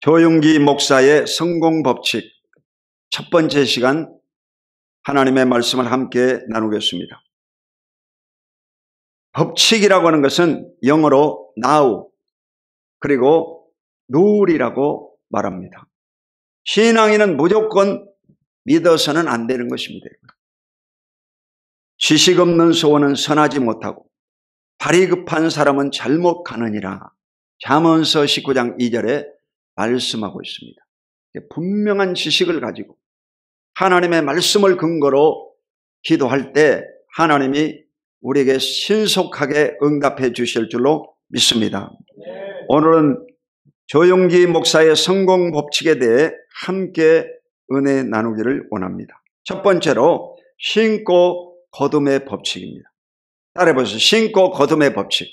조용기 목사의 성공 법칙 첫 번째 시간 하나님의 말씀을 함께 나누겠습니다. 법칙이라고 하는 것은 영어로 now 그리고 rule이라고 말합니다. 신앙인은 무조건 믿어서는 안 되는 것입니다. 지식 없는 소원은 선하지 못하고 발이 급한 사람은 잘못 가느니라. 잠언서 19장 2절에 말씀하고 있습니다. 분명한 지식을 가지고 하나님의 말씀을 근거로 기도할 때 하나님이 우리에게 신속하게 응답해 주실 줄로 믿습니다. 오늘은 조용기 목사의 성공 법칙에 대해 함께 은혜 나누기를 원합니다. 첫 번째로 신고 거둠의 법칙입니다. 따라해보세요. 신고 거둠의 법칙.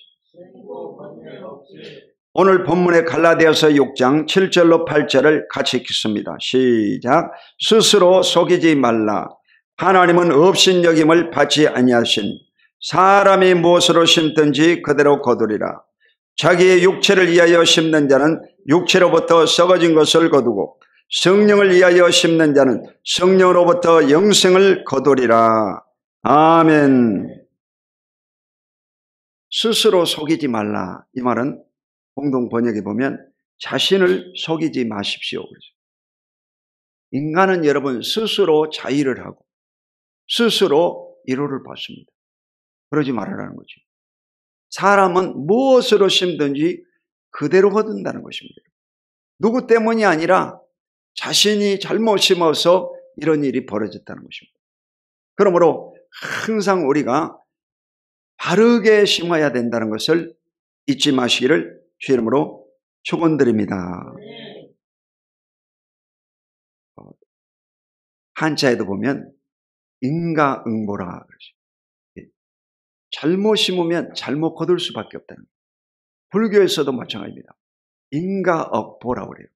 오늘 본문의 갈라디아서 6장 7절로 8절을 같이 읽겠습니다. 시작. 스스로 속이지 말라. 하나님은 업신여김을 받지 아니하시니 사람이 무엇으로 심든지 그대로 거두리라. 자기의 육체를 위하여 심는 자는 육체로부터 썩어진 것을 거두고 성령을 위하여 심는 자는 성령으로부터 영생을 거두리라. 아멘. 스스로 속이지 말라. 이 말은 공동 번역에 보면 자신을 속이지 마십시오. 인간은 여러분 스스로 자의를 하고 스스로 위로를 받습니다. 그러지 말아라는 거죠. 사람은 무엇으로 심든지 그대로 거둔다는 것입니다. 누구 때문이 아니라 자신이 잘못 심어서 이런 일이 벌어졌다는 것입니다. 그러므로 항상 우리가 바르게 심어야 된다는 것을 잊지 마시기를 주 이름으로 축원드립니다. 한자에도 보면 인가응보라 그러죠. 잘못 심으면 잘못 거둘 수밖에 없다는 거예요. 불교에서도 마찬가지입니다. 인가억보라고 그래요.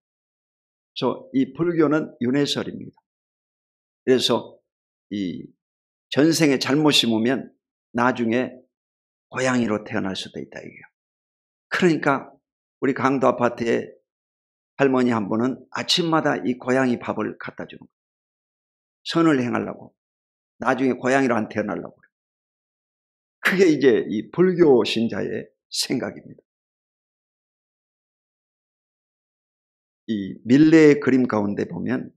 그래서 이 불교는 윤회설입니다. 그래서 이 전생에 잘못 심으면 나중에 고양이로 태어날 수도 있다 이게요. 그러니까 우리 강도 아파트에 할머니 한 분은 아침마다 이 고양이 밥을 갖다 주는 거예요. 선을 행하려고. 나중에 고양이로 안 태어나려고 그래요. 그게 이제 이 불교 신자의 생각입니다. 이 밀레의 그림 가운데 보면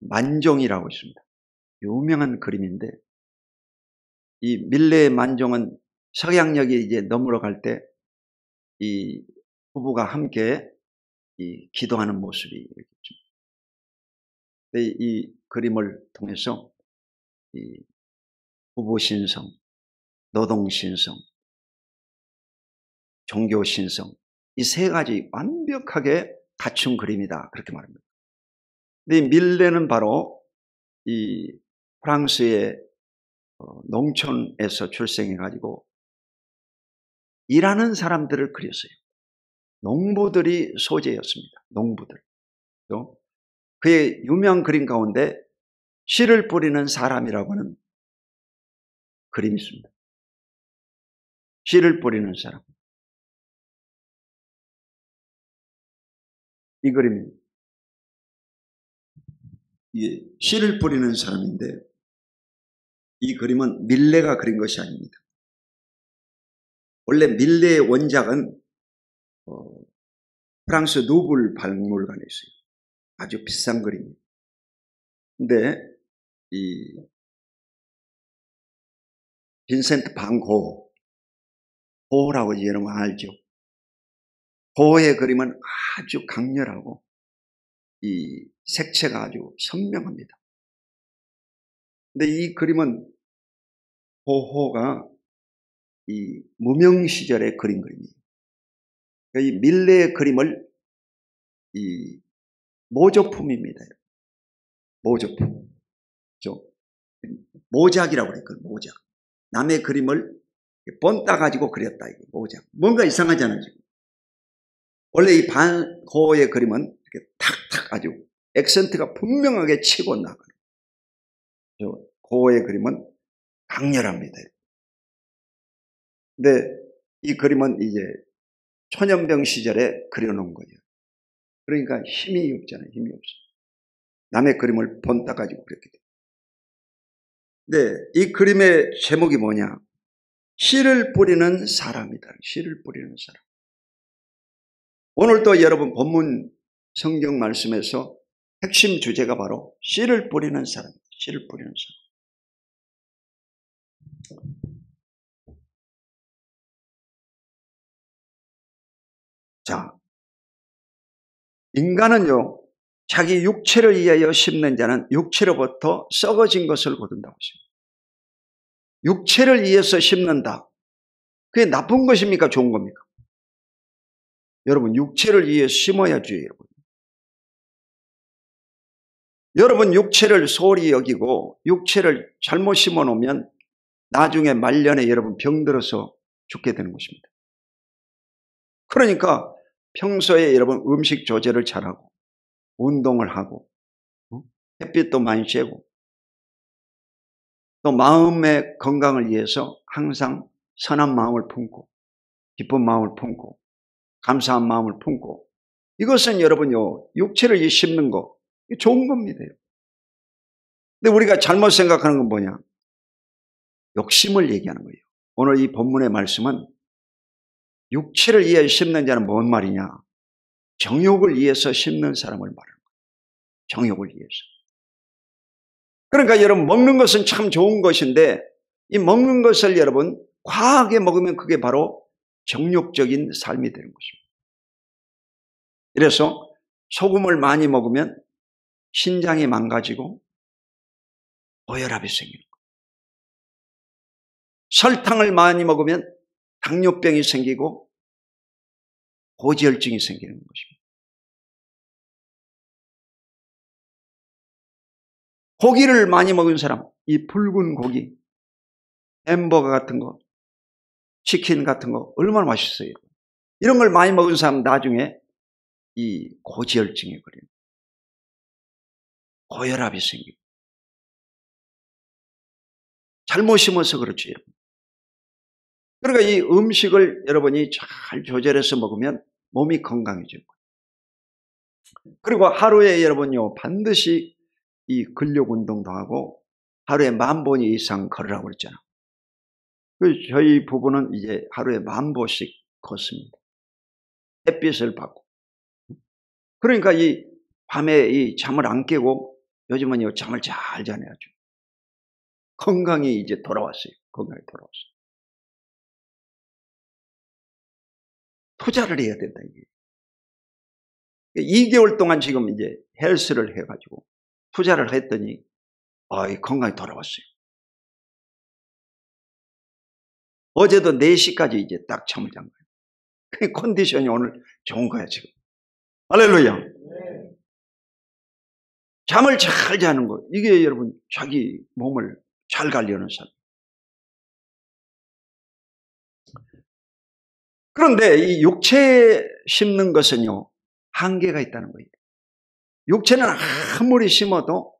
만종이라고 있습니다. 유명한 그림인데 이 밀레의 만종은 석양역이 이제 넘으러 갈 때 이 부부가 함께 이 기도하는 모습이 있죠. 이 그림을 통해서 이 부부 신성, 노동 신성, 종교 신성 이 세 가지 완벽하게 갖춘 그림이다 그렇게 말합니다. 근데 이 밀레는 바로 이 프랑스의 농촌에서 출생해 가지고 일하는 사람들을 그렸어요. 농부들이 소재였습니다. 농부들. 또 그의 유명한 그림 가운데 씨를 뿌리는 사람이라고 하는 그림이 있습니다. 씨를 뿌리는 사람. 이 그림이 이게 씨를 뿌리는 사람인데 이 그림은 밀레가 그린 것이 아닙니다. 원래 밀레의 원작은 프랑스 루블 박물관에 있어요. 아주 비싼 그림이에요. 근데 이 빈센트 반 고라고 여러분 알죠? 고의 그림은 아주 강렬하고 이 색채가 아주 선명합니다. 근데 이 그림은 고가 이 무명 시절에 그린 그림이에요. 이 밀레의 그림을 이 모조품입니다. 모조품. 모작이라고 그랬거든요. 모작. 남의 그림을 본 따가지고 그렸다. 이게 모작. 뭔가 이상하잖아요. 지금. 원래 이 반고의 그림은 이렇게 탁탁 아주 액센트가 분명하게 치고 나가요. 고의 그림은 강렬합니다. 근데 이 그림은 이제 초년병 시절에 그려놓은 거예요. 그러니까 힘이 없잖아요. 힘이 없어. 남의 그림을 본따 가지고 그렇게 돼. 네, 이 그림의 제목이 뭐냐? 씨를 뿌리는 사람이다. 씨를 뿌리는 사람. 오늘 또 여러분 본문 성경 말씀에서 핵심 주제가 바로 씨를 뿌리는 사람. 씨를 뿌리는 사람. 자, 인간은요, 자기 육체를 위하여 심는 자는 육체로부터 썩어진 것을 거둔다고 했습니다. 육체를 위해서 심는다. 그게 나쁜 것입니까? 좋은 겁니까? 여러분, 육체를 위해 심어야죠, 여러분. 여러분, 육체를 소홀히 여기고 육체를 잘못 심어 놓으면 나중에 말년에 여러분 병들어서 죽게 되는 것입니다. 그러니까 평소에 여러분 음식 조절을 잘하고 운동을 하고 햇빛도 많이 쬐고 또 마음의 건강을 위해서 항상 선한 마음을 품고 기쁜 마음을 품고 감사한 마음을 품고 이것은 여러분요 육체를 심는 거 좋은 겁니다. 근데 우리가 잘못 생각하는 건 뭐냐? 욕심을 얘기하는 거예요. 오늘 이 본문의 말씀은 육체를 위해 심는 자는 뭔 말이냐? 정욕을 위해서 심는 사람을 말하는 거예요. 정욕을 위해서. 그러니까 여러분 먹는 것은 참 좋은 것인데 이 먹는 것을 여러분 과하게 먹으면 그게 바로 정욕적인 삶이 되는 것입니다. 그래서 소금을 많이 먹으면 신장이 망가지고 고혈압이 생기는 거예요. 설탕을 많이 먹으면 당뇨병이 생기고 고지혈증이 생기는 것입니다. 고기를 많이 먹은 사람, 이 붉은 고기, 햄버거 같은 거, 치킨 같은 거 얼마나 맛있어요. 이런 걸 많이 먹은 사람 나중에 이 고지혈증에 걸리는 고혈압이 생기고 잘못 심어서 그렇죠. 그러니까 이 음식을 여러분이 잘 조절해서 먹으면 몸이 건강해지고 그리고 하루에 여러분요 반드시 이 근력 운동도 하고 하루에 10,000보 이상 걸으라고 그랬잖아. 저희 부부는 이제 하루에 10,000보씩 걷습니다. 햇빛을 받고. 그러니까 이 밤에 이 잠을 안 깨고 요즘은 잠을 잘 자네요. 건강이 이제 돌아왔어요. 건강이 돌아왔어요. 투자를 해야 된다 이게. 2개월 동안 지금 이제 헬스를 해가지고 투자를 했더니 이 건강이 돌아왔어요. 어제도 4시까지 이제 딱 잠을 잔 거예요. 그 컨디션이 오늘 좋은 거야 지금. 할렐루야. 네. 잠을 잘 자는 거 이게 여러분 자기 몸을 잘 관리하는 삶. 그런데 이 육체에 심는 것은요 한계가 있다는 거예요. 육체는 아무리 심어도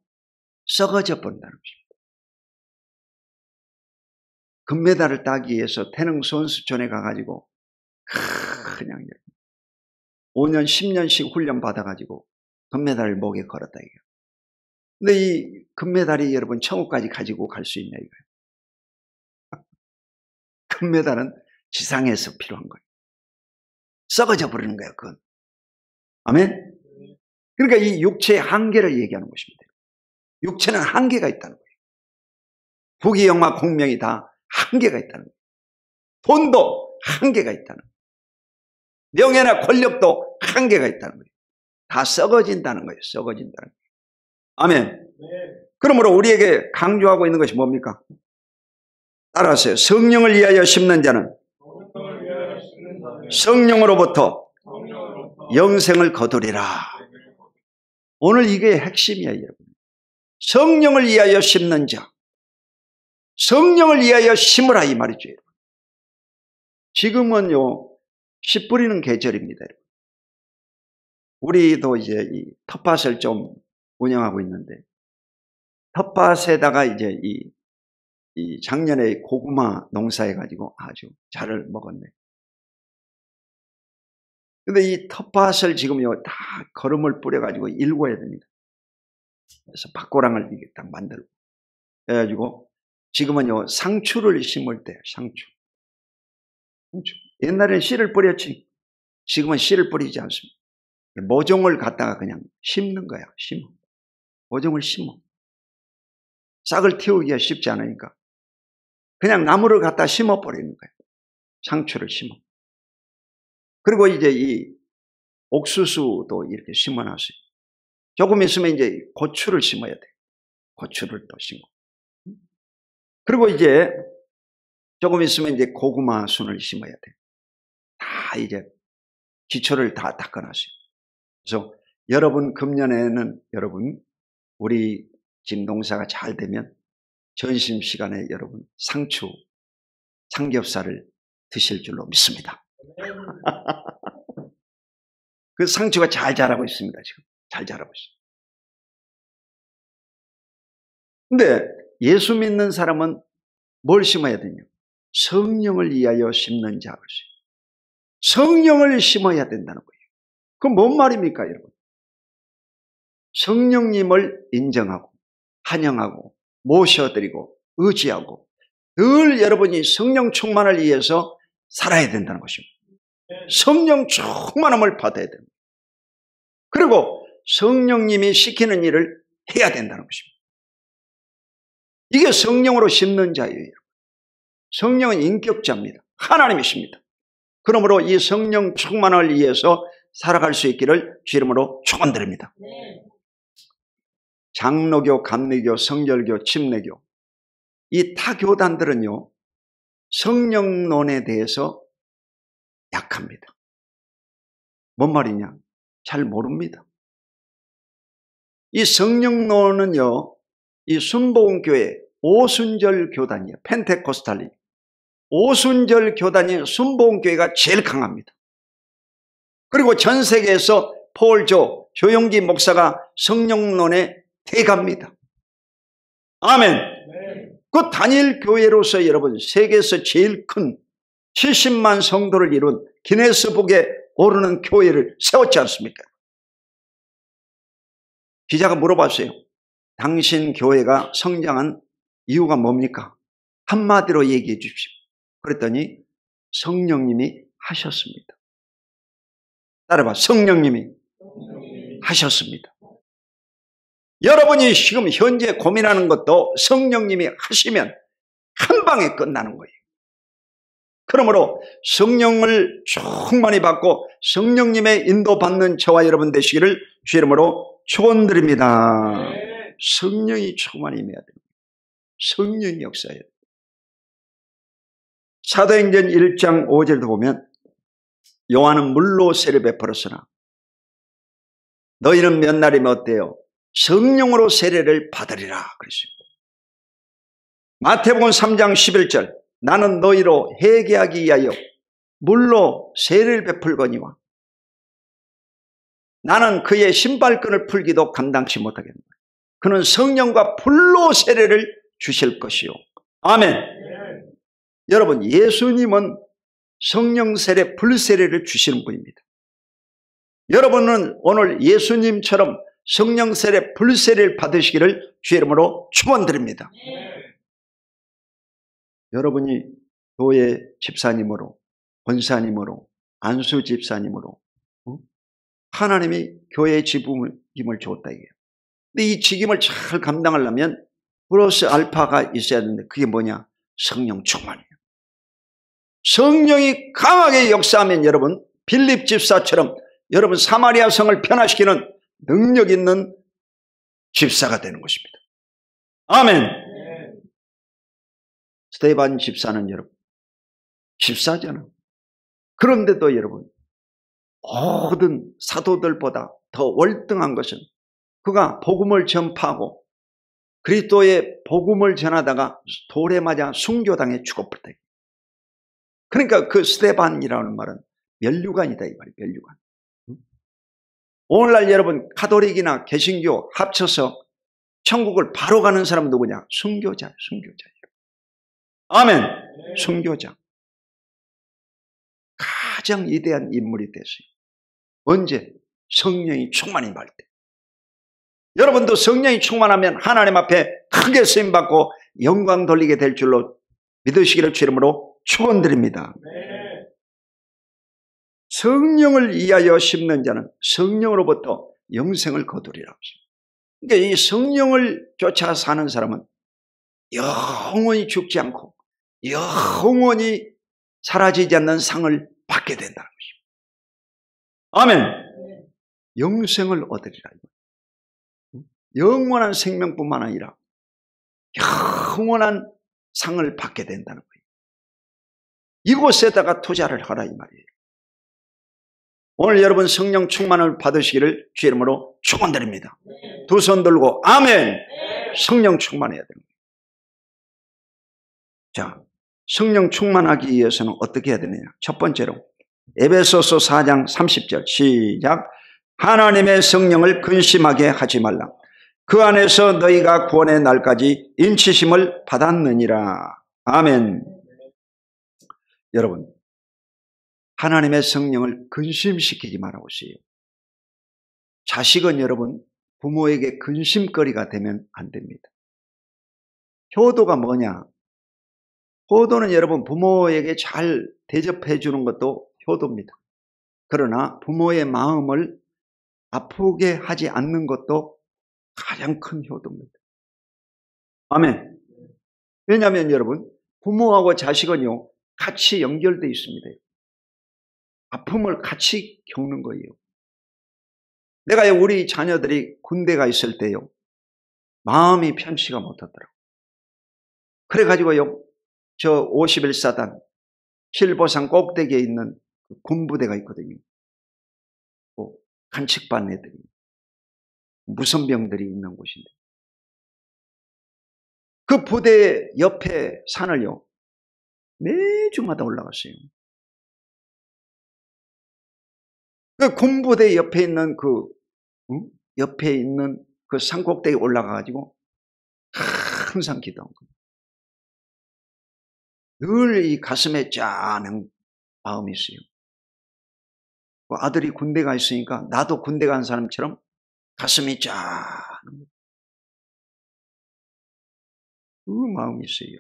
썩어져 버린다는 것입니다. 금메달을 따기 위해서 태릉 선수촌에 가가지고 그냥 5년 10년씩 훈련 받아가지고 금메달을 목에 걸었다 이거예요. 근데 이 금메달이 여러분 천국까지 가지고 갈 수 있냐 이거예요. 금메달은 지상에서 필요한 거예요. 썩어져 버리는 거예요. 그건. 아멘. 그러니까 이 육체의 한계를 얘기하는 것입니다. 육체는 한계가 있다는 거예요. 부귀영화 공명이 다 한계가 있다는 거예요. 돈도 한계가 있다는 거예요. 명예나 권력도 한계가 있다는 거예요. 다 썩어진다는 거예요. 썩어진다는 거예요. 아멘. 네. 그러므로 우리에게 강조하고 있는 것이 뭡니까? 따라하세요. 성령을 위하여 심는 자는 성령으로부터 영생을 거두리라. 오늘 이게 핵심이에요, 여러분. 성령을 위하여 심는 자. 성령을 위하여 심으라 이 말이죠. 여러분. 지금은요, 씨 뿌리는 계절입니다. 여러분. 우리도 이제 이 텃밭을 좀 운영하고 있는데, 텃밭에다가 이제 이 작년에 고구마 농사해가지고 아주 잘 먹었네. 근데 이 텃밭을 지금요, 다 거름을 뿌려가지고 일궈야 됩니다. 그래서 밭고랑을 이게 딱 만들고. 그래가지고 지금은요, 상추를 심을 때, 상추. 옛날에는 씨를 뿌렸지. 지금은 씨를 뿌리지 않습니다. 모종을 갖다가 그냥 심는 거야, 심어. 모종을 심어. 싹을 틔우기가 쉽지 않으니까. 그냥 나무를 갖다 심어 버리는 거예요. 상추를 심어. 그리고 이제 이 옥수수도 이렇게 심어 놨어요. 조금 있으면 이제 고추를 심어야 돼. 고추를 또 심어. 그리고 이제 조금 있으면 이제 고구마 순을 심어야 돼. 다 이제 기초를 다 닦아놨어요. 그래서 여러분 금년에는 여러분 우리 집 농사가 잘 되면 점심시간에 여러분 상추, 삼겹살을 드실 줄로 믿습니다. 그 상추가 잘 자라고 있습니다. 지금 잘 자라고 있어요. 근데 예수 믿는 사람은 뭘 심어야 되냐? 성령을 위하여 심는 자. 성령을 심어야 된다는 거예요. 그건 뭔 말입니까, 여러분? 성령님을 인정하고 환영하고 모셔드리고 의지하고 늘 여러분이 성령 충만을 위해서 살아야 된다는 것입니다. 성령 충만함을 받아야 됩니다. 그리고 성령님이 시키는 일을 해야 된다는 것입니다. 이게 성령으로 심는 자예요. 성령은 인격자입니다. 하나님이십니다. 그러므로 이 성령 충만을 위해서 살아갈 수 있기를 주 이름으로 축원드립니다. 장로교, 감리교, 성결교, 침례교 이 타 교단들은요 성령론에 대해서 약합니다. 뭔 말이냐? 잘 모릅니다. 이 성령론은요 이 순복음교회 오순절 교단이에요. 펜테코스탈리 오순절 교단이 순복음교회가 제일 강합니다. 그리고 전 세계에서 폴조, 조용기 목사가 성령론에 대갑니다. 아멘. 그 단일 교회로서 여러분 세계에서 제일 큰 70만 성도를 이룬 기네스북에 오르는 교회를 세웠지 않습니까? 기자가 물어봤어요. 당신 교회가 성장한 이유가 뭡니까? 한마디로 얘기해 주십시오. 그랬더니 성령님이 하셨습니다. 따라봐. 성령님이 하셨습니다. 여러분이 지금 현재 고민하는 것도 성령님이 하시면 한 방에 끝나는 거예요. 그러므로 성령을 충만히 받고 성령님의 인도받는 저와 여러분 되시기를 주 이름으로 축원드립니다. 성령이 충만히 임해야 됩니다. 성령이 역사해야 됩니다. 사도행전 1장 5절도 보면 요한은 물로 세례 베풀었으나 너희는 몇 날이면 어때요? 성령으로 세례를 받으리라 그랬습니다. 마태복음 3장 11절 나는 너희로 회개하기 위하여 물로 세례를 베풀거니와 나는 그의 신발끈을 풀기도 감당치 못하겠노라. 그는 성령과 불로 세례를 주실 것이요. 아멘. 여러분 예수님은 성령 세례, 불 세례를 주시는 분입니다. 여러분은 오늘 예수님처럼 성령 세례, 불 세례를 받으시기를 주의 이름으로 축원드립니다. 여러분이 교회 집사님으로, 권사님으로, 안수 집사님으로 하나님이 교회의 직임을 줬다 이게요. 근데 이 직임을 잘 감당하려면 플러스 알파가 있어야 되는데 그게 뭐냐? 성령 충만이에요. 성령이 강하게 역사하면 여러분 빌립 집사처럼 여러분 사마리아 성을 변화시키는 능력 있는 집사가 되는 것입니다. 아멘. 스데반 집사는 여러분 집사잖아. 그런데도 여러분 모든 사도들보다 더 월등한 것은 그가 복음을 전파하고 그리스도의 복음을 전하다가 돌에 맞아 순교당해 죽어버렸다. 그러니까 그 스데반이라는 말은 면류관이다 이 말이에요. 면류관. 오늘날 여러분 가톨릭이나 개신교 합쳐서 천국을 바로 가는 사람 누구냐? 순교자예요. 순교자. 아멘. 순교자. 가장 위대한 인물이 됐어요. 언제? 성령이 충만히 임할 때. 여러분도 성령이 충만하면 하나님 앞에 크게 쓰임받고 영광 돌리게 될 줄로 믿으시기를 주 이름으로 축원드립니다. 네. 성령을 위하여 심는 자는 성령으로부터 영생을 거두리라. 그러니까 이 성령을 쫓아 사는 사람은 영원히 죽지 않고 영원히 사라지지 않는 상을 받게 된다는 것입니다. 아멘. 영생을 얻으리라. 영원한 생명뿐만 아니라 영원한 상을 받게 된다는 거예요. 이곳에다가 투자를 하라 이 말이에요. 오늘 여러분 성령 충만을 받으시기를 주의 이름으로 축원드립니다. 두 손 들고 아멘. 성령 충만해야 됩니다. 자, 성령 충만하기 위해서는 어떻게 해야 되느냐? 첫 번째로 에베소서 4장 30절 시작. 하나님의 성령을 근심하게 하지 말라. 그 안에서 너희가 구원의 날까지 인치심을 받았느니라. 아멘. 여러분, 하나님의 성령을 근심시키지 말아보세요. 자식은 여러분 부모에게 근심거리가 되면 안 됩니다. 효도가 뭐냐? 효도는 여러분 부모에게 잘 대접해 주는 것도 효도입니다. 그러나 부모의 마음을 아프게 하지 않는 것도 가장 큰 효도입니다. 아멘. 왜냐하면 여러분 부모하고 자식은요 같이 연결되어 있습니다. 아픔을 같이 겪는 거예요. 내가 우리 자녀들이 군대가 있을 때요 마음이 편치가 못하더라고요. 그래가지고요 저 51사단 킬보산 꼭대기에 있는 군부대가 있거든요. 간칙반 애들이 무선병들이 있는 곳인데 그 부대 옆에 산을요 매주마다 올라갔어요. 그 군부대 옆에 있는 옆에 있는 그 산꼭대기에 올라가가지고 항상 기도한 거예요. 늘 이 가슴에 짠한 마음이 있어요. 아들이 군대 가 있으니까 나도 군대 간 사람처럼 가슴이 짠한 거예요. 그 마음이 있어요.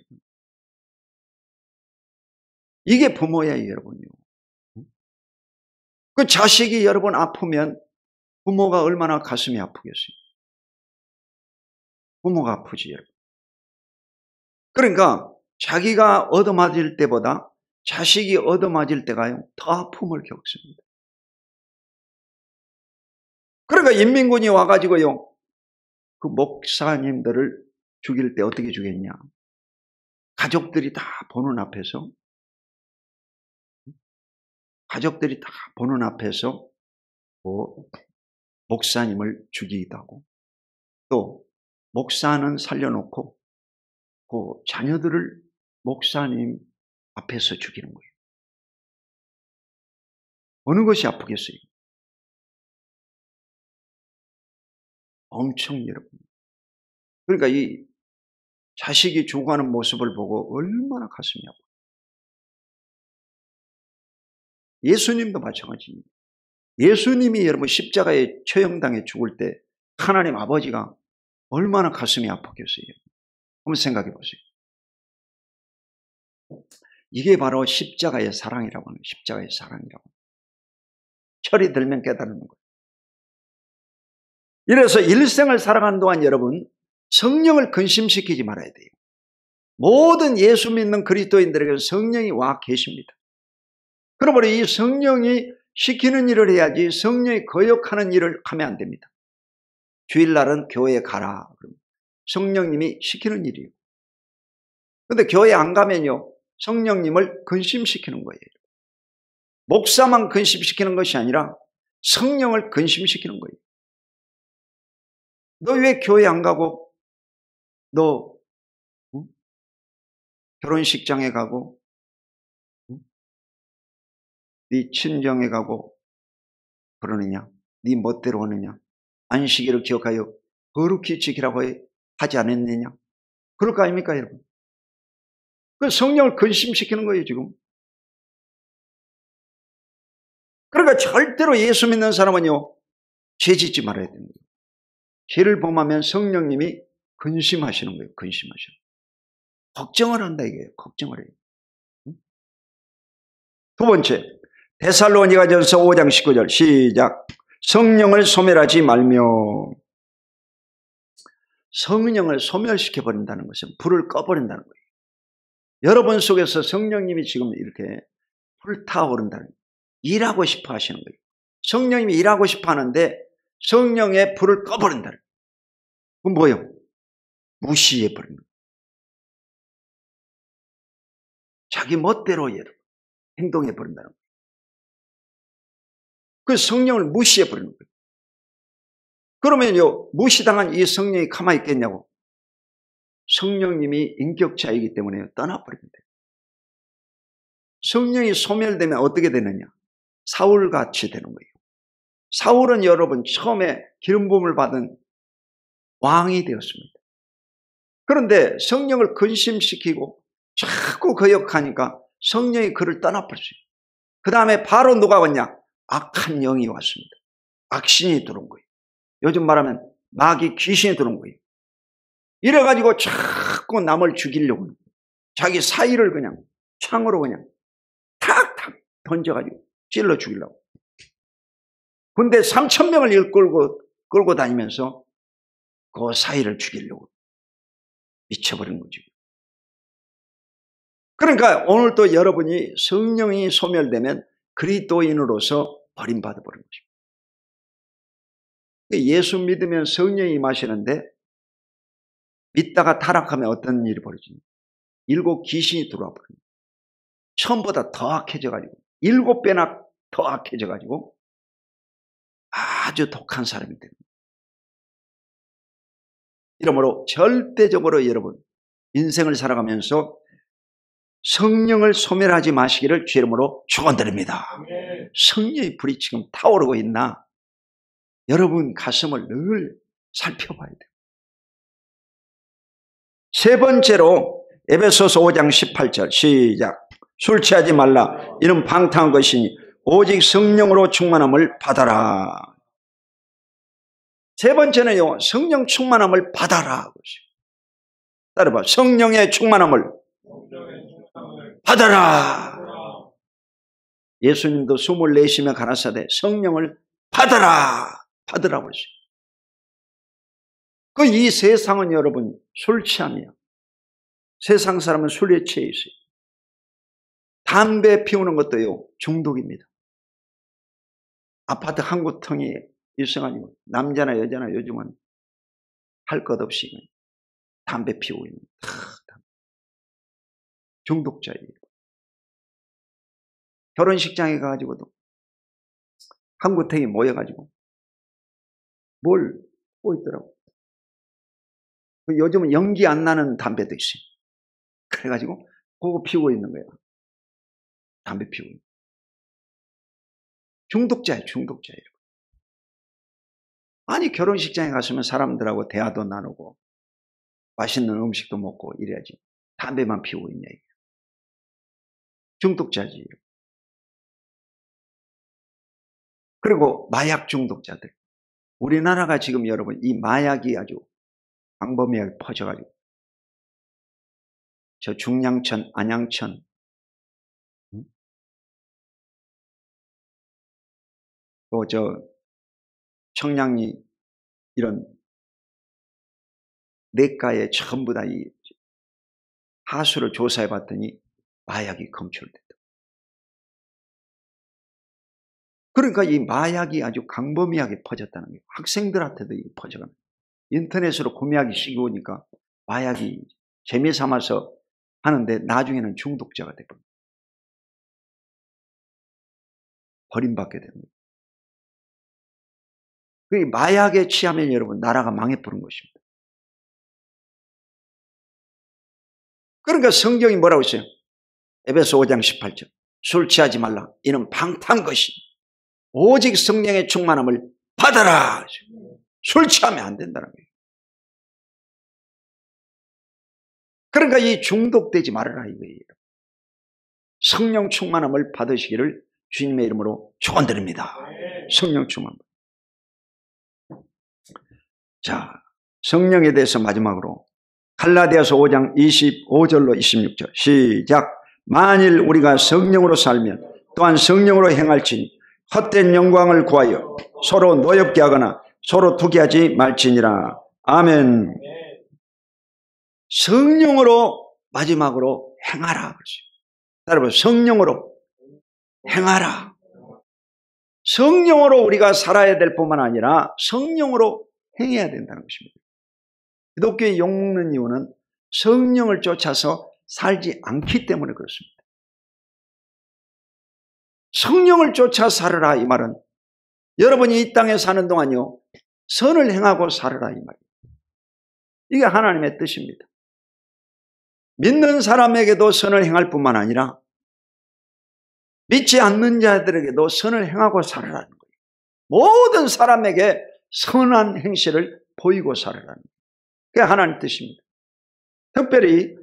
이게 부모예요, 여러분요. 그 자식이 여러분 아프면 부모가 얼마나 가슴이 아프겠어요. 부모가 아프지, 여러분. 그러니까 자기가 얻어맞을 때보다 자식이 얻어맞을 때가요 더 아픔을 겪습니다. 그러니까 인민군이 와가지고요 그 목사님들을 죽일 때 어떻게 죽였냐? 가족들이 다 보는 앞에서 목사님을 죽이기도 하고 또 목사는 살려놓고 그 자녀들을 목사님 앞에서 죽이는 거예요. 어느 것이 아프겠어요? 엄청 여러분. 그러니까 이 자식이 죽어가는 모습을 보고 얼마나 가슴이 아파요. 예수님도 마찬가지입니다. 예수님이 여러분 십자가에 처형당해 죽을 때 하나님 아버지가 얼마나 가슴이 아팠겠어요. 한번 생각해 보세요. 이게 바로 십자가의 사랑이라고 하는 거예요. 십자가의 사랑이라고. 철이 들면 깨달는 거예요. 이래서 일생을 살아가는 동안 여러분 성령을 근심시키지 말아야 돼요. 모든 예수 믿는 그리스도인들에게 성령이 와 계십니다. 그러므로 이 성령이 시키는 일을 해야지 성령이 거역하는 일을 하면 안 됩니다. 주일날은 교회에 가라. 성령님이 시키는 일이에요. 그런데 교회 안 가면요 성령님을 근심시키는 거예요. 목사만 근심시키는 것이 아니라 성령을 근심시키는 거예요. 너 왜 교회 안 가고 너 결혼식장에 가고 네 친정에 가고 그러느냐? 네 멋대로 하느냐? 안식일을 기억하여 거룩히 지키라고 하지 않았느냐? 그럴 거 아닙니까 여러분? 그 성령을 근심시키는 거예요 지금. 그러니까 절대로 예수 믿는 사람은요, 죄 짓지 말아야 되는 거예요. 죄를 범하면 성령님이 근심하시는 거예요. 근심하시는 거예요. 걱정을 한다 이게요. 걱정을 해요. 두 번째, 데살로니가전서 5장 19절 시작. 성령을 소멸하지 말며. 성령을 소멸시켜버린다는 것은 불을 꺼버린다는 거예요. 여러분 속에서 성령님이 지금 이렇게 불타오른다는 거예요. 일하고 싶어 하시는 거예요. 성령님이 일하고 싶어 하는데 성령의 불을 꺼버린다는 거예요. 그건 뭐예요? 무시해버리는 거예요. 자기 멋대로 행동해버린다는 거예요. 그 성령을 무시해버리는 거예요. 그러면요, 무시당한 이 성령이 가만히 있겠냐고. 성령님이 인격자이기 때문에 떠나버리면 돼요. 성령이 소멸되면 어떻게 되느냐? 사울같이 되는 거예요. 사울은 여러분 처음에 기름 부음을 받은 왕이 되었습니다. 그런데 성령을 근심시키고 자꾸 거역하니까 성령이 그를 떠나버렸어요. 그 다음에 바로 누가 왔냐? 악한 영이 왔습니다. 악신이 들어온 거예요. 요즘 말하면 마귀 귀신이 들어온 거예요. 이래가지고 자꾸 남을 죽이려고 하는 거예요. 자기 사이를 그냥 창으로 그냥 탁탁 던져가지고 찔러 죽이려고. 근데 3,000명을 끌고 다니면서 그 사이를 죽이려고 미쳐버린 거죠. 그러니까 오늘 또 여러분이 성령이 소멸되면 그리스도인으로서 버림받아 버린 것입니다. 예수 믿으면 성령이 임하시는데 믿다가 타락하면 어떤 일이 벌어집니까? 7 귀신이 들어와 버립니다. 처음보다 더 악해져가지고 7배나 더 악해져가지고 아주 독한 사람이 됩니다. 이러므로 절대적으로 여러분 인생을 살아가면서 성령을 소멸하지 마시기를 주 이름으로 축원드립니다. 성령의 불이 지금 타오르고 있나? 여러분 가슴을 늘 살펴봐야 돼요. 세 번째로 에베소서 5장 18절 시작. 술 취하지 말라. 이는 방탕한 것이니 오직 성령으로 충만함을 받아라. 세 번째는요, 성령 충만함을 받아라. 따라봐. 성령의 충만함을 받아라. 예수님도 숨을 내쉬며 가라사대 성령을 받아라. 받으라고 했어요. 이 세상은 여러분 술 취함이에요. 세상 사람은 술에 취해 있어요. 담배 피우는 것도요 중독입니다. 아파트 한 구덩이 일생아니고 남자나 여자나 요즘은 할 것 없이 담배 피우고 있는 중독자예요. 결혼식장에 가가지고도 한 구덩이 모여가지고 뭘 피우고 있더라고. 요즘은 연기 안 나는 담배도 있어요. 그래가지고 그거 피우고 있는 거예요. 담배 피우고 있는. 중독자예요. 중독자예요. 아니 결혼식장에 갔으면 사람들하고 대화도 나누고 맛있는 음식도 먹고 이래야지. 담배만 피우고 있냐 이게. 중독자지. 그리고 마약 중독자들. 우리나라가 지금 여러분 이 마약이 아주 광범위하게 퍼져가지고 저 중량천, 안양천 또 저 청량리 이런 내과에 전부 다 이 하수를 조사해 봤더니 마약이 검출됐다. 그러니까 이 마약이 아주 광범위하게 퍼졌다는 거예요. 학생들한테도 퍼져가는. 인터넷으로 구매하기 쉬우니까 마약이 재미 삼아서 하는데 나중에는 중독자가 되거든요. 버림받게 됩니다. 그 마약에 취하면 여러분 나라가 망해버린 것입니다. 그러니까 성경이 뭐라고 했어요? 에베소 5장 18절. 술 취하지 말라. 이는 방탕한 것이 오직 성령의 충만함을 받아라. 술 취하면 안 된다는 거예요. 그러니까 이 중독되지 말아라 이거예요. 성령 충만함을 받으시기를 주님의 이름으로 축원드립니다. 성령 충만. 자, 성령에 대해서 마지막으로 갈라디아서 5장 25절로 26절 시작. 만일 우리가 성령으로 살면 또한 성령으로 행할지니 헛된 영광을 구하여 서로 노엽게 하거나 서로 투기하지 말지니라. 아멘. 성령으로 마지막으로 행하라. 여러분, 성령으로 행하라. 성령으로 우리가 살아야 될 뿐만 아니라 성령으로 행해야 된다는 것입니다. 기독교의 욕먹는 이유는 성령을 쫓아서 살지 않기 때문에 그렇습니다. 성령을 쫓아 살으라 이 말은 여러분이 이 땅에 사는 동안요 선을 행하고 살으라 이 말이에요. 이게 하나님의 뜻입니다. 믿는 사람에게도 선을 행할 뿐만 아니라 믿지 않는 자들에게도 선을 행하고 살으라는 거예요. 모든 사람에게 선한 행실을 보이고 살으라는 거예요. 그게 하나님의 뜻입니다. 특별히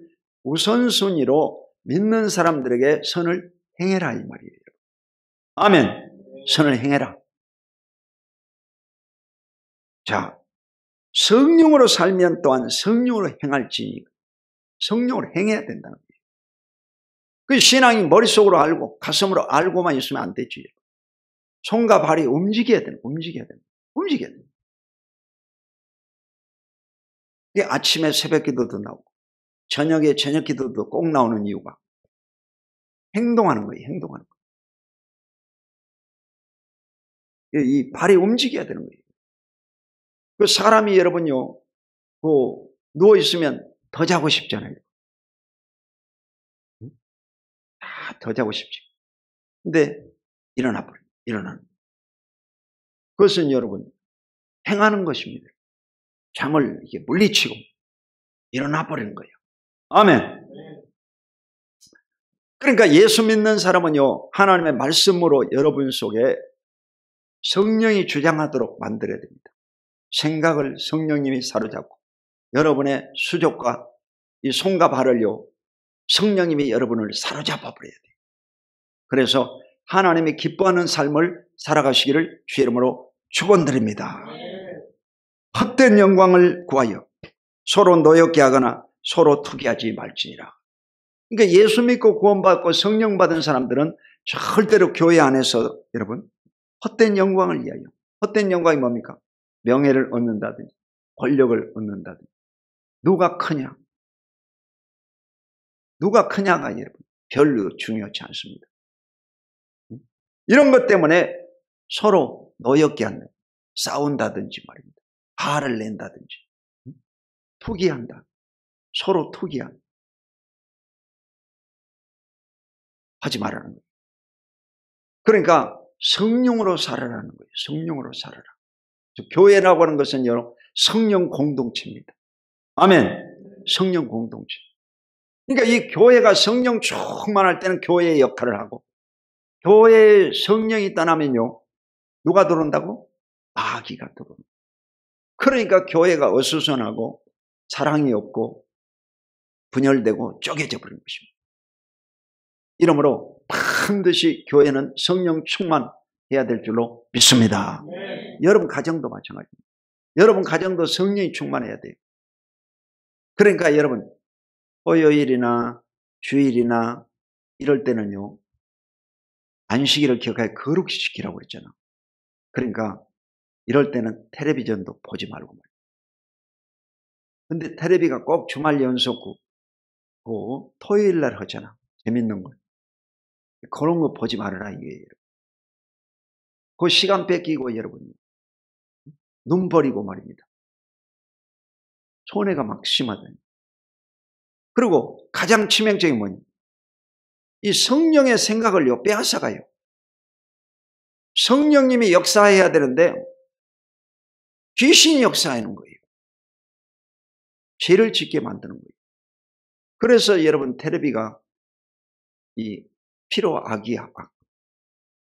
우선순위로 믿는 사람들에게 선을 행해라 이 말이에요. 아멘. 선을 행해라. 자, 성령으로 살면 또한 성령으로 행할지니 성령으로 행해야 된다는 거예요. 그 신앙이 머릿속으로 알고 가슴으로 알고만 있으면 안 되지. 손과 발이 움직여야 되는, 움직여야 되는. 이게 아침에 새벽 기도도 나오고 저녁에 저녁 기도도 꼭 나오는 이유가 행동하는 거예요. 행동하는 거예요. 이 발이 움직여야 되는 거예요. 그 사람이 여러분요, 누워 있으면 더 자고 싶잖아요. 더 자고 싶지. 근데 일어나 버려요. 일어나는. 그것은 여러분 행하는 것입니다. 잠을 이게 물리치고 일어나 버리는 거예요. 아멘. 그러니까 예수 믿는 사람은요, 하나님의 말씀으로 여러분 속에 성령이 주장하도록 만들어야 됩니다. 생각을 성령님이 사로잡고 여러분의 수족과 이 손과 발을요, 성령님이 여러분을 사로잡아 버려야 돼요. 그래서 하나님이 기뻐하는 삶을 살아가시기를 주의 이름으로 축원드립니다. 헛된 영광을 구하여 서로 노엽게 하거나 서로 투기하지 말지니라. 그러니까 예수 믿고 구원받고 성령 받은 사람들은 절대로 교회 안에서 여러분 헛된 영광을 위하여, 헛된 영광이 뭡니까? 명예를 얻는다든지 권력을 얻는다든지 누가 크냐? 누가 크냐가 여러분 별로 중요하지 않습니다. 이런 것 때문에 서로 노엽게 하는, 싸운다든지 말입니다. 화를 낸다든지 투기한다. 서로 투기한다. 하지 말라는 거예요. 그러니까 성령으로 살아라는 거예요. 성령으로 살아라. 교회라고 하는 것은 여러분 성령 공동체입니다. 아멘. 성령 공동체. 그러니까 이 교회가 성령 충만할 때는 교회의 역할을 하고 교회에 성령이 떠나면요 누가 들어온다고? 마귀가 들어온다. 그러니까 교회가 어수선하고 사랑이 없고 분열되고 쪼개져 버린 것입니다. 이러므로 반드시 교회는 성령 충만해야 될 줄로 믿습니다. 여러분 가정도 마찬가지입니다. 여러분 가정도 성령이 충만해야 돼요. 그러니까 여러분 토요일이나 주일이나 이럴 때는요 안식일을 기억하여 거룩히 지키라고 그랬잖아. 그러니까 이럴 때는 텔레비전도 보지 말고 말이야. 근데 텔레비가 꼭 주말 연속국 토요일 날 하잖아. 재밌는 걸. 그런 거 보지 말아라 이거예요. 그 시간 뺏기고 여러분 눈 버리고 말입니다. 손해가 막 심하다. 그리고 가장 치명적인 뭐냐? 이 성령의 생각을요 빼앗아가요. 성령님이 역사해야 되는데 귀신이 역사하는 거예요. 죄를 짓게 만드는 거예요. 그래서 여러분 텔레비가 이 피로 악이야.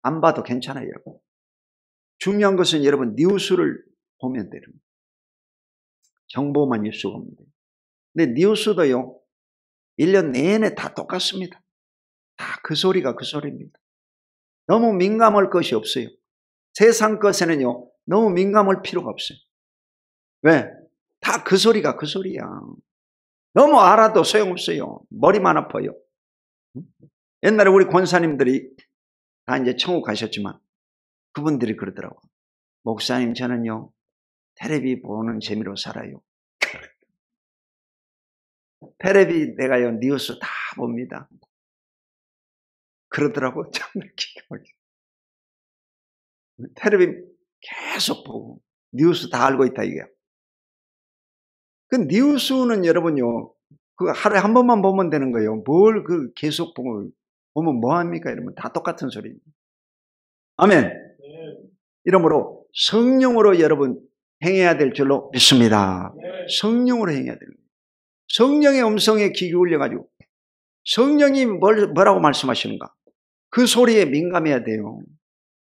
안 봐도 괜찮아요. 여러분. 중요한 것은 여러분 뉴스를 보면 되는 거예요. 정보만 뉴스가 오면 돼요. 근데 뉴스도요 1년 내내 다 똑같습니다. 다 그 소리가 그 소리입니다. 너무 민감할 것이 없어요. 세상 것에는요, 너무 민감할 필요가 없어요. 왜? 다 그 소리가 그 소리야. 너무 알아도 소용없어요. 머리만 아파요. 옛날에 우리 권사님들이 다 이제 천국 가셨지만 그분들이 그러더라고. 목사님, 저는요, 텔레비 보는 재미로 살아요. 텔레비 내가요, 뉴스 다 봅니다. 그러더라고. 정말 기가 막혀. 텔레비 계속 보고 뉴스 다 알고 있다 이게. 그 뉴스는 여러분요, 그 하루에 한 번만 보면 되는 거예요. 뭘 그 계속 보면 뭐합니까? 이러면 다 똑같은 소리입니다. 아멘. 이러므로 성령으로 여러분 행해야 될 줄로 믿습니다. 성령으로 행해야 됩니다. 성령의 음성에 귀 기울여가지고 성령이 뭐라고 말씀하시는가? 그 소리에 민감해야 돼요.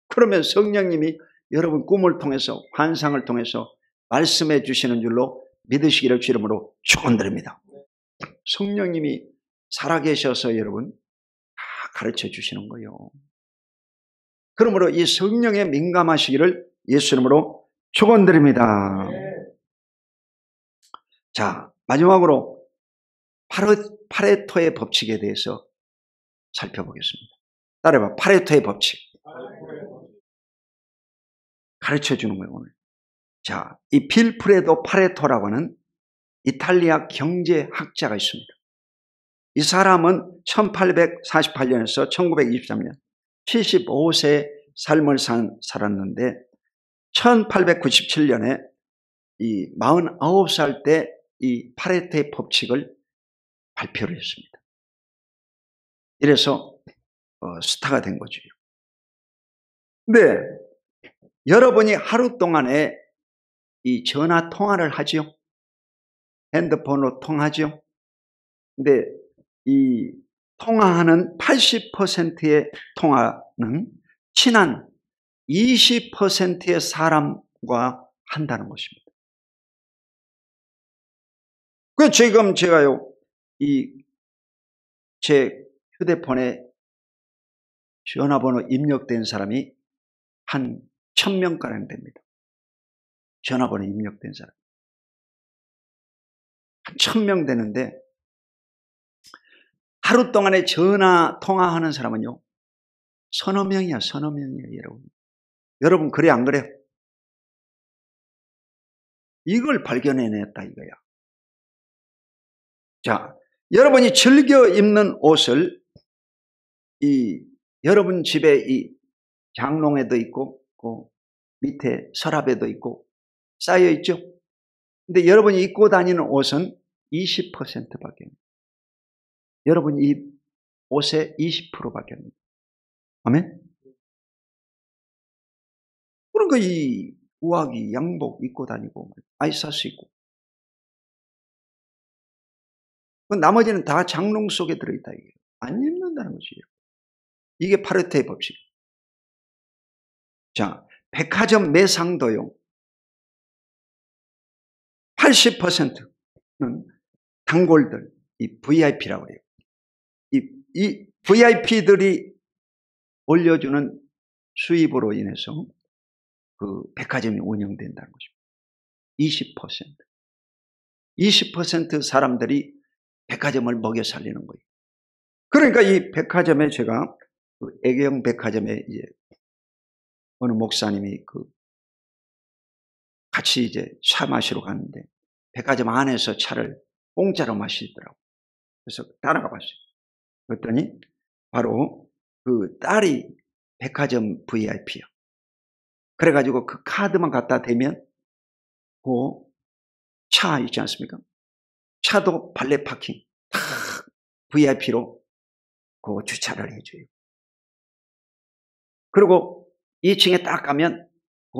그러면 성령님이 여러분 꿈을 통해서 환상을 통해서 말씀해 주시는 줄로 믿으시기를 주 이름으로 축원드립니다. 성령님이 살아계셔서 여러분 다 가르쳐 주시는 거예요. 그러므로 이 성령에 민감하시기를 예수 이름으로 축원드립니다. 자, 마지막으로 파레토의 법칙에 대해서 살펴보겠습니다. 따라해봐. 파레토의 법칙. 가르쳐 주는 거예요, 오늘. 자, 이 빌프레도 파레토라고 하는 이탈리아 경제학자가 있습니다. 이 사람은 1848년에서 1923년 75세 삶을 살았는데 1897년에 이 49살 때 이 파레토의 법칙을 발표를 했습니다. 이래서 스타가 된 거죠. 근데 여러분이 하루 동안에 이 전화 통화를 하죠. 핸드폰으로 통하죠. 근데 이 통화하는 80%의 통화는 친한 20%의 사람과 한다는 것입니다. 그 지금 제가요, 제 휴대폰에 전화번호 입력된 사람이 한 1000명가량 됩니다. 전화번호 입력된 사람. 한 1000명 되는데 하루 동안에 전화 통화하는 사람은요, 서너 명이야, 여러분. 여러분, 그래, 안 그래요? 이걸 발견해냈다, 이거야. 자, 여러분이 즐겨 입는 옷을 여러분 집에 이 장롱에도 있고, 그 밑에 서랍에도 있고, 쌓여 있죠? 근데 여러분이 입고 다니는 옷은 20%밖에. 여러분 이 옷의 20%밖에 안 됩니다. 아멘? 그러니까 이 우아기, 양복 입고 다니고, 많이 살 수 있고. 나머지는 다 장롱 속에 들어있다. 이게. 안 입는다는 거지. 이게 파레토의 법칙. 자, 백화점 매상도요. 80%는 단골들, 이 VIP라고 해요. 이 VIP들이 올려주는 수입으로 인해서 그 백화점이 운영된다는 것입니다. 20% 사람들이 백화점을 먹여 살리는 거예요. 그러니까 이 백화점에 제가 그 애경 백화점에 이제 어느 목사님이 같이 이제 차 마시러 갔는데 백화점 안에서 차를 공짜로 마시더라고요. 그래서 따라가 봤어요. 그랬더니 바로 그 딸이 백화점 VIP야. 그래가지고 그 카드만 갖다 대면 그 차 있지 않습니까? 차도 발레 파킹 다 VIP로 그 주차를 해줘요. 그리고 2층에 딱 가면 그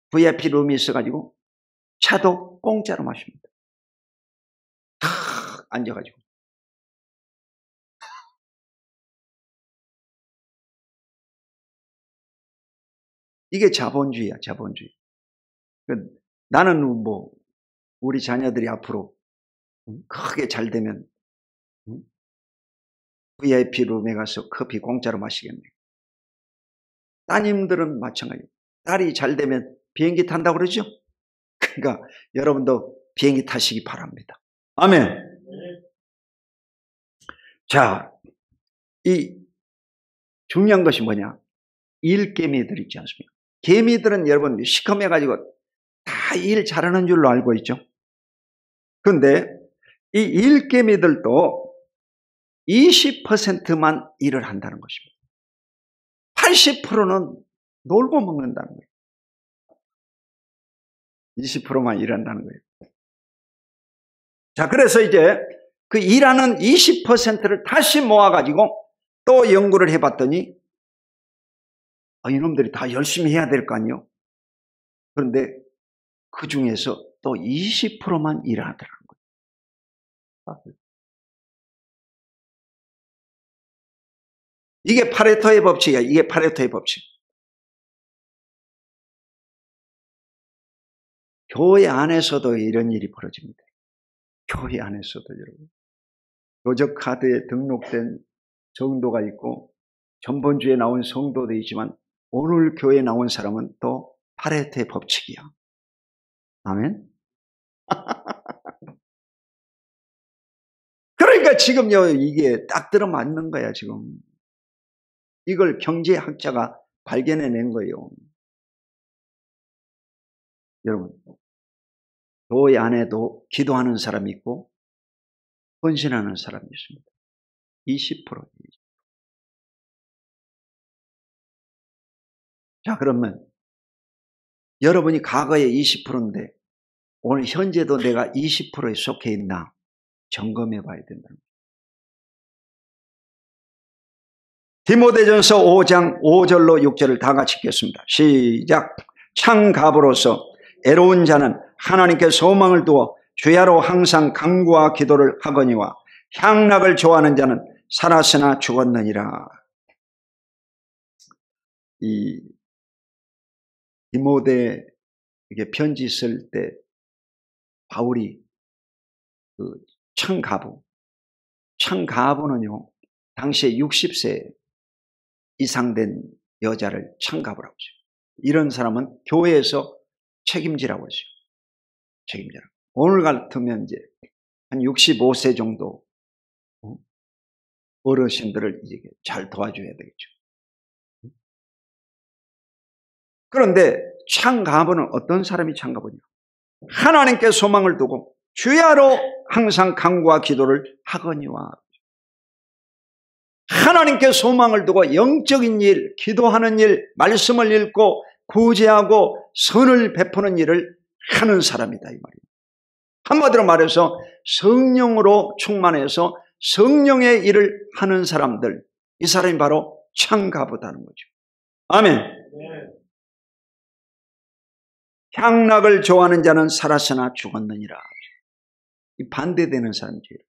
VIP 룸이 있어가지고 차도 공짜로 마십니다. 탁 앉아가지고. 이게 자본주의야, 자본주의. 나는 뭐 우리 자녀들이 앞으로 크게 잘 되면 VIP 룸에 가서 커피 공짜로 마시겠네. 따님들은 마찬가지예요. 딸이 잘 되면 비행기 탄다고 그러죠? 그러니까 여러분도 비행기 타시기 바랍니다. 아멘. 자, 이 중요한 것이 뭐냐? 일개미들 있지 않습니까? 개미들은 여러분 시커매가지고 다 일 잘하는 줄로 알고 있죠. 그런데 이 일개미들도 20%만 일을 한다는 것입니다. 80%는 놀고 먹는다는 거예요. 20%만 일한다는 거예요. 자, 그래서 이제 그 일하는 20%를 다시 모아가지고 또 연구를 해봤더니 이놈들이 다 열심히 해야 될 거 아니에요. 그런데 그 중에서 또 20%만 일하더라는 거예요. 이게 파레토의 법칙이야. 이게 파레토의 법칙. 교회 안에서도 이런 일이 벌어집니다. 교회 안에서도 여러분. 교적 카드에 등록된 성도가 있고 전번주에 나온 성도도 있지만 오늘 교회에 나온 사람은 또 파레토의 법칙이야. 아멘. 그러니까 지금요 이게 딱 들어맞는 거야 지금. 이걸 경제학자가 발견해낸 거예요. 여러분, 교회 안에도 기도하는 사람이 있고 헌신하는 사람이 있습니다. 20%. 자, 그러면 여러분이 과거에 20%인데 오늘 현재도 내가 20%에 속해 있나 점검해 봐야 된다는 거예요. 디모데전서 5장 5절로 6절을 다 같이 읽겠습니다. 시작. 창갑으로서 애로운 자는 하나님께 소망을 두어 주야로 항상 간구와 기도를 하거니와 향락을 좋아하는 자는 살았으나 죽었느니라. 이 디모데에게 편지 쓸 때 바울이 그 창가부는요 당시에 60세 이상 된 여자를 창가부라고 하죠. 이런 사람은 교회에서 책임지라고 하죠. 책임지라고. 오늘 같으면 이제 한 65세 정도 어르신들을 이제 잘 도와줘야 되겠죠. 그런데 창가부는 어떤 사람이 창가부냐? 하나님께 소망을 두고 주야로 항상 간구와 기도를 하거니와. 하나님께 소망을 두고 영적인 일, 기도하는 일, 말씀을 읽고 구제하고 선을 베푸는 일을 하는 사람이다 이 말이에요. 한마디로 말해서 성령으로 충만해서 성령의 일을 하는 사람들, 이 사람이 바로 창가부다는 거죠. 아멘. 네. 향락을 좋아하는 자는 살았으나 죽었느니라. 이 반대되는 사람들이에요.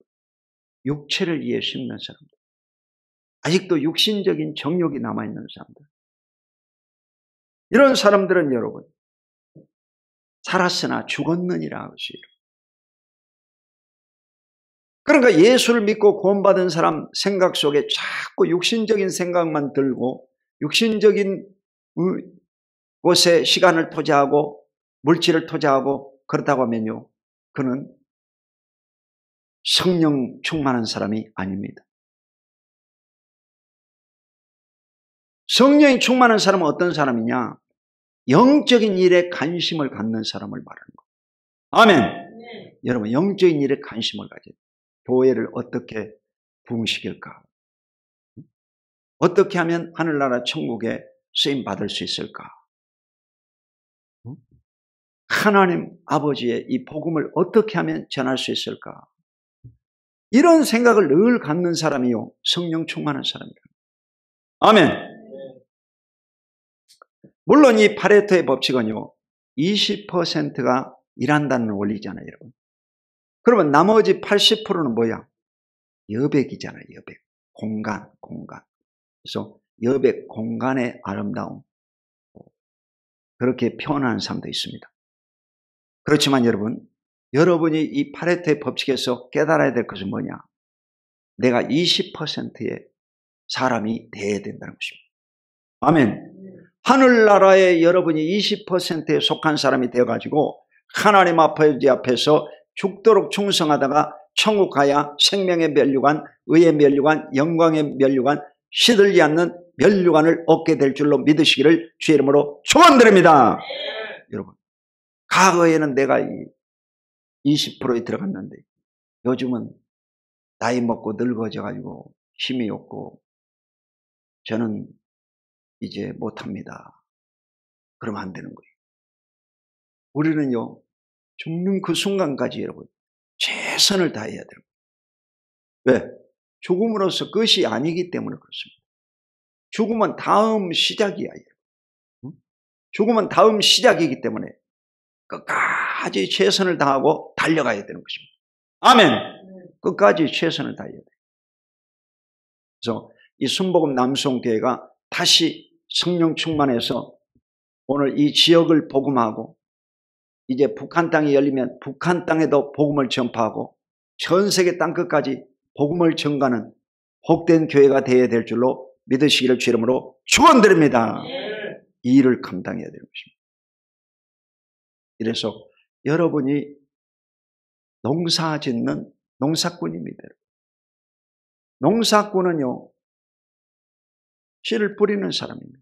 육체를 위해 심는 사람들. 아직도 육신적인 정욕이 남아있는 사람들. 이런 사람들은 여러분 살았으나 죽었느니라 하시요. 그러니까 예수를 믿고 구원받은 사람 생각 속에 자꾸 육신적인 생각만 들고 육신적인 곳에 시간을 투자하고 물질을 투자하고 그렇다고 하면요 그는 성령 충만한 사람이 아닙니다. 성령이 충만한 사람은 어떤 사람이냐? 영적인 일에 관심을 갖는 사람을 말하는 거예요. 아멘. 네. 여러분 영적인 일에 관심을 가져요. 교회를 어떻게 부흥시킬까? 어떻게 하면 하늘나라 천국에 쓰임 받을 수 있을까? 하나님 아버지의 이 복음을 어떻게 하면 전할 수 있을까? 이런 생각을 늘 갖는 사람이요 성령 충만한 사람이다. 아멘. 물론 이 파레토의 법칙은요 20%가 일한다는 원리잖아요 여러분. 그러면 나머지 80%는 뭐야? 여백이잖아요. 여백. 공간. 그래서 여백 공간의 아름다움 그렇게 표현하는 사람도 있습니다. 그렇지만 여러분이 이 파레토의 법칙에서 깨달아야 될 것은 뭐냐? 내가 20%의 사람이 돼야 된다는 것입니다. 아멘. 하늘나라에 여러분이 20%에 속한 사람이 되어가지고 하나님 앞에서 죽도록 충성하다가 천국 가야 생명의 면류관, 의의 면류관, 영광의 면류관, 시들지 않는 면류관을 얻게 될 줄로 믿으시기를 주의 이름으로 축원드립니다. 여러분, 과거에는 내가 20%에 들어갔는데 요즘은 나이 먹고 늙어져가지고 힘이 없고 저는 이제 못합니다. 그러면 안 되는 거예요. 우리는요, 죽는 그 순간까지 여러분 최선을 다해야 돼요. 왜? 죽음으로써 끝이 아니기 때문에 그렇습니다. 죽음은 다음 시작이야. 죽음은 다음 시작이기 때문에 끝까지 최선을 다하고 달려가야 되는 것입니다. 아멘. 끝까지 최선을 다해야 돼요. 그래서 이 순복음 남송교회가 다시 성령 충만해서 오늘 이 지역을 복음하고 이제 북한 땅이 열리면 북한 땅에도 복음을 전파하고 전 세계 땅끝까지 복음을 전가하는 복된 교회가 되어야 될 줄로 믿으시기를 주 이름으로 축원드립니다. 이 일을 감당해야 되는 것입니다. 이래서 여러분이 농사 짓는 농사꾼입니다. 농사꾼은요, 씨를 뿌리는 사람입니다.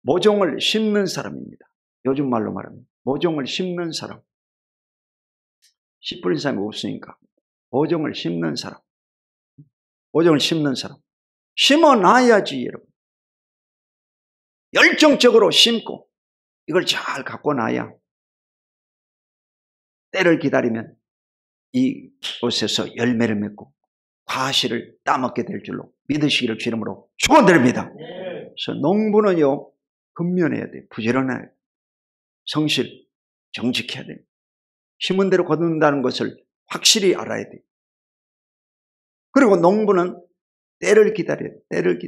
모종을 심는 사람입니다. 요즘 말로 말하면 모종을 심는 사람. 씨 뿌린 사람이 없으니까 모종을 심는 사람. 모종을 심는 사람. 심어놔야지 여러분. 열정적으로 심고 이걸 잘 갖고 놔야 때를 기다리면 이곳에서 열매를 맺고 과실을 따먹게 될 줄로 믿으시기를 주 이름으로 축원드립니다. 그래서 농부는요, 근면해야 돼요. 부지런해야 돼요. 성실, 정직해야 돼요. 심은 대로 거둔다는 것을 확실히 알아야 돼요. 그리고 농부는 때를 기다려야 돼요. 때를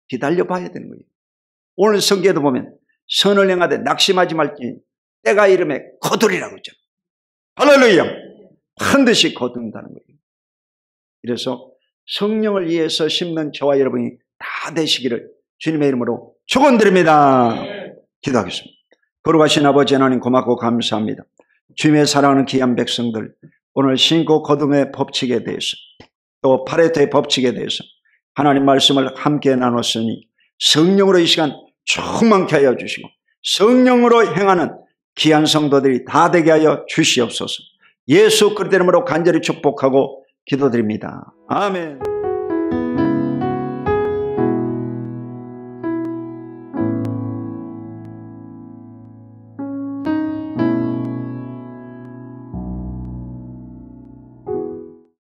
기다려봐야 되는 거예요. 오늘 성경에도 보면 선을 행하되 낙심하지 말지니 때가 이름에 거두리라고 했잖아요. 할렐루야. 반드시 거둔다는 거예요. 그래서 성령을 위해서 심는 저와 여러분이 다 되시기를 주님의 이름으로 축원드립니다. 기도하겠습니다. 거룩하신 아버지 하나님 고맙고 감사합니다. 주님의 사랑하는 귀한 백성들, 오늘 신고 거둠의 법칙에 대해서 또 파레토의 법칙에 대해서 하나님 말씀을 함께 나눴으니 성령으로 이 시간 충만케 하여 주시고 성령으로 행하는 귀한 성도들이 다 되게 하여 주시옵소서. 예수 그리스도 이름으로 간절히 축복하고 기도드립니다. 아멘.